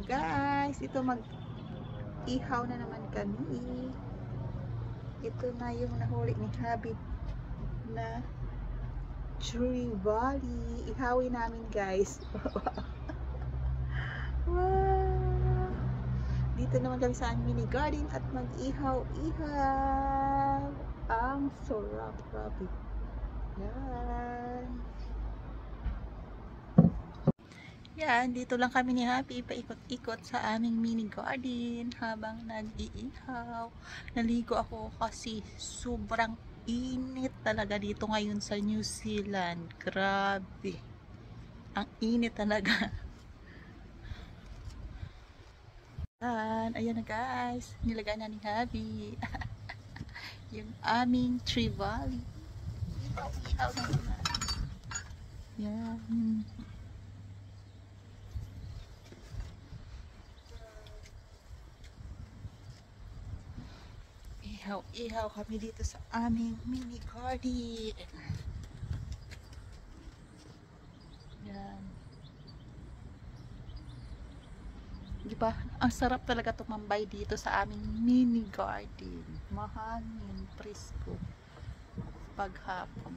Guys, ito mag-ihaw na naman kami. Ito na yung nahuli ni Habib na Tree Valley. Ihawin namin guys. Wow! Dito naman kami sa mini garden at mag-ihaw-ihaw. Ang sarap, grabe. Yan. Yan, dito lang kami ni Happy paikot-ikot sa aming mini garden habang nag-iihaw. Naligo ako kasi sobrang init talaga dito ngayon sa New Zealand. Grabe. Ang init talaga. Ayan na guys. Nilagay na ni Happy. Yung aming Tree Valley. Ihaw na naman. Yan. Ihaw kami dito sa aming mini garden. Yan. Diba? Ang sarap talaga tumambay dito sa aming mini garden. Mahangin, presko. Paghapon.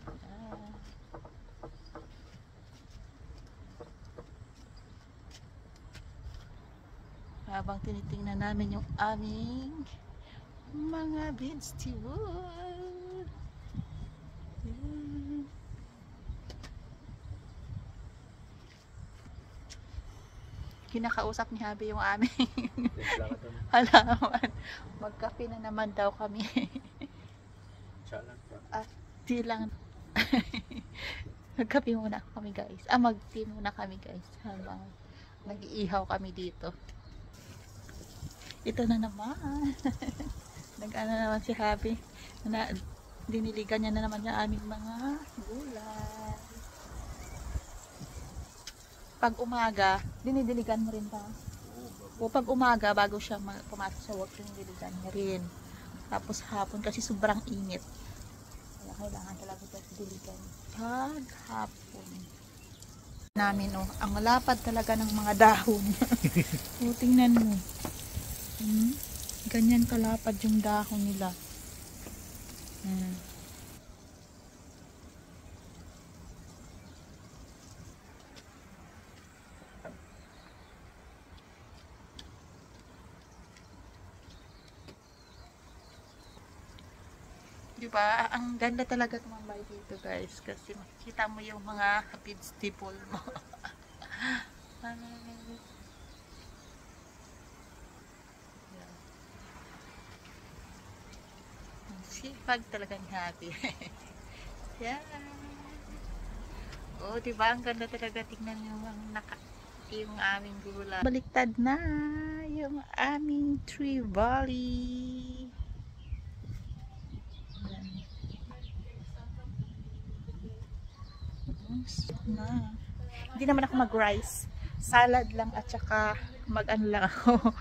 Yan. Habang tinitingnan namin yung aming mga vegetable. Kinakausap ni Habi yung aming halaman. Magkape na naman daw kami. At di lang. Magkape muna kami guys. Mag-tea muna kami guys. Habang nag-iihaw kami dito. Ito na naman. Nag-ano naman si Habi. Diniligan niya na naman yung aming mga gulay. Pag umaga, dinidiligan mo rin ba? O pag umaga, bago siya pumasok sa work, dinidiligan niya rin. Tapos hapon, kasi sobrang init. Kaya kailangan talaga diligan. Pag hapon. Namin, oh, ang lapad talaga ng mga dahon. O, tingnan mo. Ganyan kalapad yung dahon nila. Diba? Ang ganda talaga tumambay dito guys. Kasi makikita mo yung mga vegetable mo. Sipag talagang happy. Yan. Oh, diba? Ang ganda talaga. Tingnan yung aming gulay. Baliktad na yung aming Tree Valley. Na. Hindi naman ako mag-rice. Salad lang at saka mag-ano lang ako.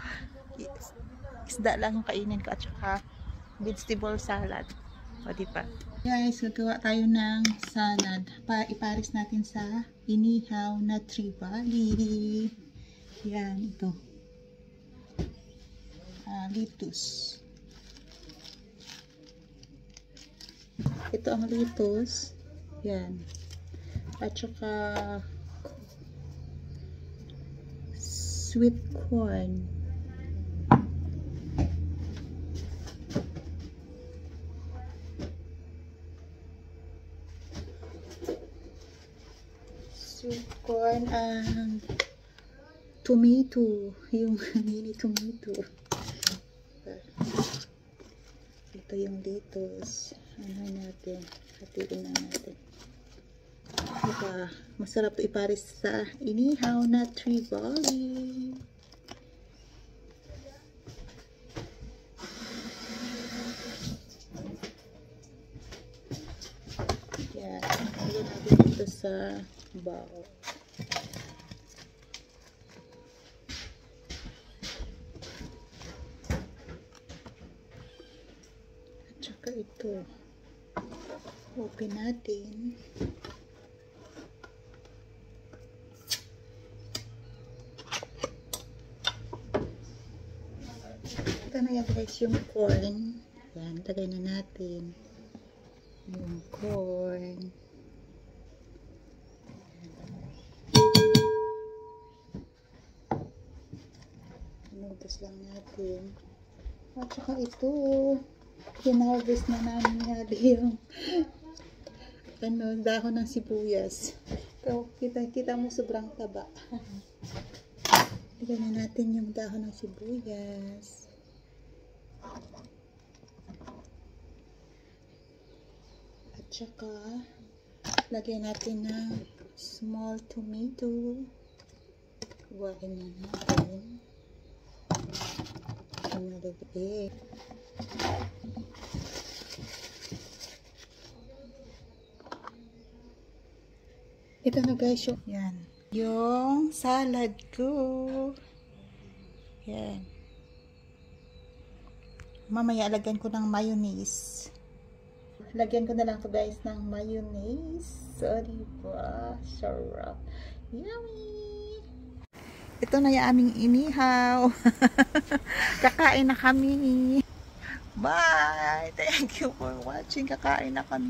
Isda lang yung kainin ko at saka vegetable salad. O diba? Guys, gagawa tayo ng salad. Iparis natin sa inihaw na Tree Valley. Yan, ito. Lettuce. Ito ang lettuce. Yan. At saka sweet corn. Sweet corn and tomato. Yung mini tomato. Ito yung lettuce. Ano natin? Hatiin na natin. Diba? Masarap ito iparis sa inihaw na Tree Valley. Yan. Lagyan natin dito sa bowl. At saka ito. Open natin. Ito na yan guys, yung corn. Yan, lagay na natin. Yung corn. Inutos lang natin. At saka ito, kinarvest na namin nga yung dahon ng sibuyas. So, kita mo sobrang taba. Lagyan na natin yung dahon ng sibuyas. At saka, lagyan natin ng small tomato. Huwain na natin. Malagay. Ito na guys, yan. Yung salad ko. Yan. Mamaya lagyan ko ng mayonnaise. Lagyan ko na lang to guys ng mayonnaise. So, diba? Sarap. Yummy! Ito na yung aming inihaw. Kakain na kami. Bye! Thank you for watching. Kakain na kami.